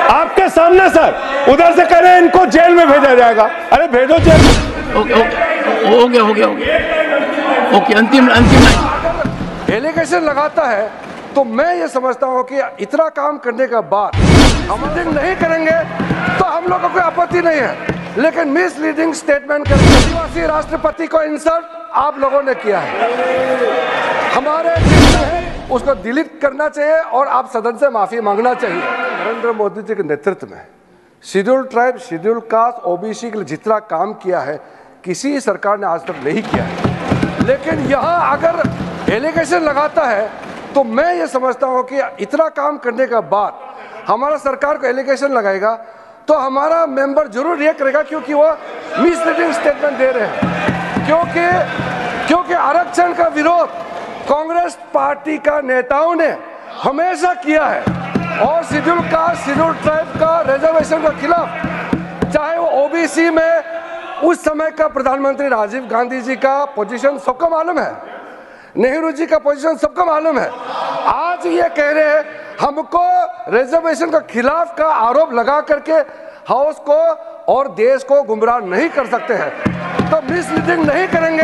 आपके सामने सर, उधर से कह रहे हैं इनको जेल में भेजा जाएगा। अरे भेजो जेल में। हो गया ओके, अंतिम लाइन। एलिगेशन लगाता है तो मैं ये समझता हूँ कि इतना काम करने के बाद हम नहीं करेंगे तो हम लोगों को कोई आपत्ति नहीं है, लेकिन मिसलीडिंग स्टेटमेंट करके आदिवासी राष्ट्रपति को इंसल्ट आप लोगों ने किया है। हमारे उसको डिलीट करना चाहिए और आप सदन से माफी मांगना चाहिए। नरेंद्र मोदी जी के नेतृत्व में schedule tribe, schedule caste, OBC के लिए जितना काम किया है किसी सरकार ने आज तक नहीं किया है। लेकिन यहाँ अगर एलिगेशन लगाता है तो मैं ये समझता हूँ कि इतना काम करने के बाद हमारा सरकार को एलिगेशन लगाएगा तो हमारा मेंबर जरूर ये करेगा, क्योंकि वो मिसलीडिंग स्टेटमेंट दे रहे हैं। क्योंकि आरक्षण का विरोध कांग्रेस पार्टी का नेताओं ने हमेशा किया है और शेड्यूल कास्ट, शेड्यूल ट्राइब का रिजर्वेशन के खिलाफ, चाहे वो ओबीसी में उस समय का प्रधानमंत्री राजीव गांधी जी का पोजीशन सबको मालूम है, नेहरू जी का पोजीशन सबको मालूम है। आज ये कह रहे हैं हमको रिजर्वेशन के खिलाफ का आरोप लगा करके हाउस को और देश को गुमराह नहीं कर सकते हैं। तो मिसलीडिंग नहीं करेंगे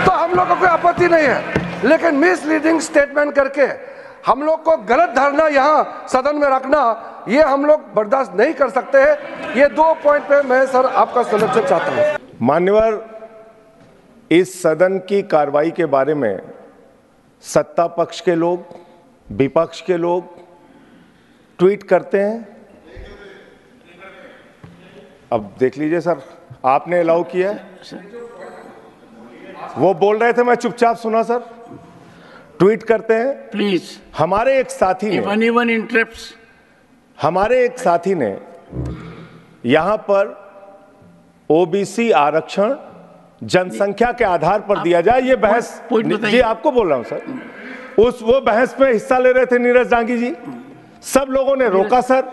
तो हम लोग को कोई आपत्ति नहीं है, लेकिन मिसलीडिंग स्टेटमेंट करके हम लोग को गलत धारणा यहाँ सदन में रखना, ये हम लोग बर्दाश्त नहीं कर सकते हैं। ये 2 पॉइंट पे मैं सर आपका सजेशन चाहता हूँ। मान्यवर, इस सदन की कार्रवाई के बारे में सत्ता पक्ष के लोग, विपक्ष के लोग ट्वीट करते हैं। अब देख लीजिए सर, आपने अलाउ किया है, वो बोल रहे थे मैं चुपचाप सुना सर। ट्वीट करते हैं प्लीज। हमारे एक साथी ने, हमारे एक साथी ने यहां पर ओबीसी आरक्षण जनसंख्या के आधार पर दिया जाए, ये बहस जी आपको बोल रहा हूं सर, वो बहस में हिस्सा ले रहे थे नीरज डांगी जी, सब लोगों ने रोका sir.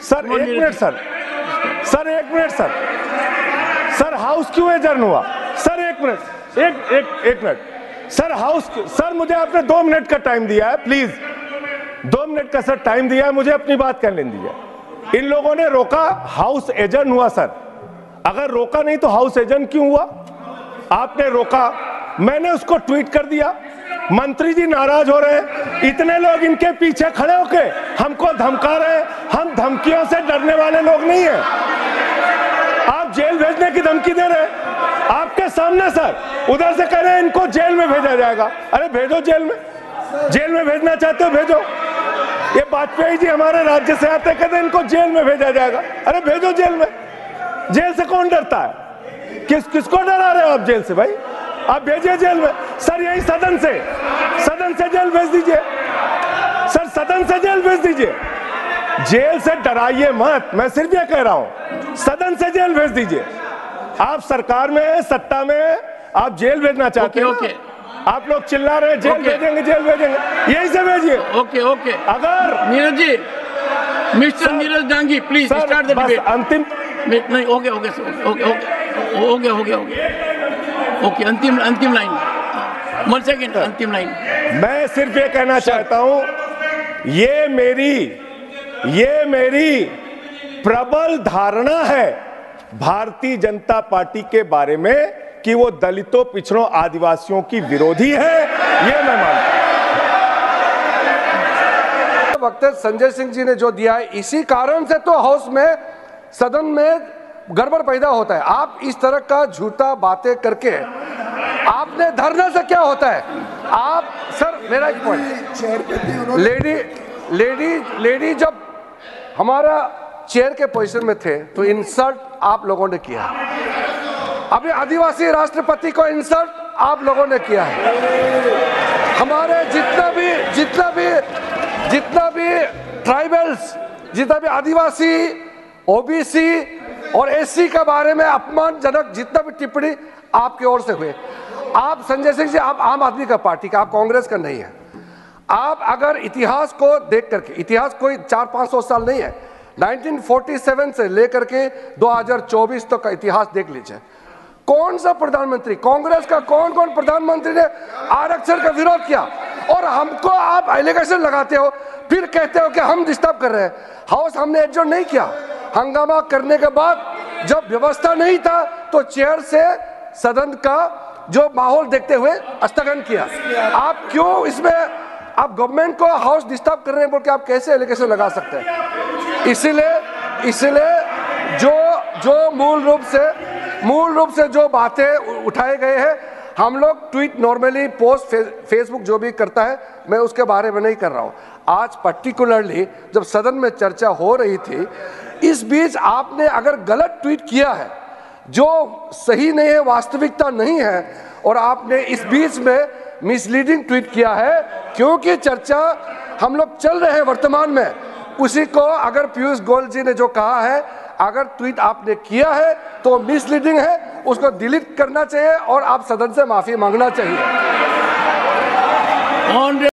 Sir 1 minute sir 1 minute sir house क्यों एडजर्न हुआ सर? 1 मिनट, एक मिनट सर, हाउस सर, मुझे आपने 2 मिनट का टाइम दिया है, प्लीज 2 मिनट का सर टाइम दिया है, मुझे अपनी बात करने दीजिए। इन लोगों ने रोका, हाउस एडजर्न हुआ सर। अगर रोका नहीं तो हाउस एडजर्न क्यों हुआ? आपने रोका, मैंने उसको ट्वीट कर दिया। मंत्री जी नाराज हो रहे हैं, इतने लोग इनके पीछे खड़े होके हमको धमका रहे हैं। हम धमकियों से डरने वाले लोग नहीं हैं। आप जेल भेजने की धमकी दे रहे हैं, आपके सामने सर, उधर से कह रहे हैं इनको जेल में भेजा जाएगा। अरे भेजो जेल में भेजना चाहते हो भेजो। ये वाजपेयी जी हमारे राज्य से आते, कहते हैं इनको जेल में भेजा जाएगा। अरे भेजो जेल में। जेल से कौन डरता है? किसको डरा रहे हो आप जेल से भाई? आप भेजिए जेल में सर, यही सदन से जेल भेज दीजिए सर, सदन से जेल भेज दीजिए। जेल से डराइए मत, मैं सिर्फ ये कह रहा हूं, सदन से जेल भेज दीजिए। आप सरकार में, सत्ता में, आप जेल भेजना चाहते हैं। आप लोग चिल्ला रहे हैं जेल भेजेंगे, जेल भेजेंगे, यही से भेजिए। ओके अगर Neeraj ji, mister Neeraj Dangi please start the debate. अंतिम नहीं, हो गया ओके, अंतिम लाइन, 1 सेकेंड, अंतिम लाइन। मैं सिर्फ ये कहना चाहता हूं, ये मेरी प्रबल धारणा है भारतीय जनता पार्टी के बारे में कि वो दलितों, पिछड़ों, आदिवासियों की विरोधी है, ये मैं मानता हूं। वक्त संजय सिंह जी ने जो दिया है, इसी कारण से तो हाउस में, सदन में गड़बड़ पैदा होता है। आप इस तरह का झूठा बातें करके आपने धरने से क्या होता है? आप सर, मेरा एक पॉइंट, लेडी जब हमारा चेयर के पोजीशन में थे तो इंसल्ट आप लोगों ने किया। अभी आदिवासी राष्ट्रपति को इंसल्ट आप लोगों ने किया है। हमारे जितना भी ट्राइबल्स, जितना भी आदिवासी, ओबीसी और एससी के बारे में अपमानजनक जितना भी टिप्पणी आपकी ओर से हुए। आप संजय सिंह जी, आप आम आदमी का पार्टी का, आप कांग्रेस का नहीं है। आप अगर इतिहास को देख करके, इतिहास कोई 400-500 साल नहीं है, 1947 से लेकर के 2024 तक का इतिहास देख लीजिए। कौन सा प्रधानमंत्री, कांग्रेस का कौन प्रधानमंत्री ने आरक्षण का विरोध किया? और हमको आप एलिगेशन लगाते हो, फिर कहते हो कि हम डिस्टर्ब कर रहे हैं। हाउस हमने एडजॉर्न नहीं किया। हंगामा करने के बाद जब व्यवस्था नहीं था तो चेयर से सदन का जो माहौल देखते हुए स्थगन किया। आप क्यों इसमें आप गवर्नमेंट को हाउस डिस्टर्ब कर रहे हैं बोल के आप कैसे एलिगेशन लगा सकते हैं? इसीलिए जो मूल रूप से जो बातें उठाए गए हैं, हम लोग ट्वीट नॉर्मली पोस्ट फेसबुक जो भी करता है, मैं उसके बारे में नहीं कर रहा हूं। आज पर्टिकुलरली जब सदन में चर्चा हो रही थी, इस बीच आपने अगर गलत ट्वीट किया है जो सही नहीं है, वास्तविकता नहीं है, और आपने इस बीच में मिसलीडिंग ट्वीट किया है, क्योंकि चर्चा हम लोग चल रहे हैं वर्तमान में, उसी को अगर पीयूष गोयल जी ने जो कहा है, अगर ट्वीट आपने किया है तो मिसलीडिंग है, उसको डिलीट करना चाहिए और आप सदन से माफी मांगना चाहिए।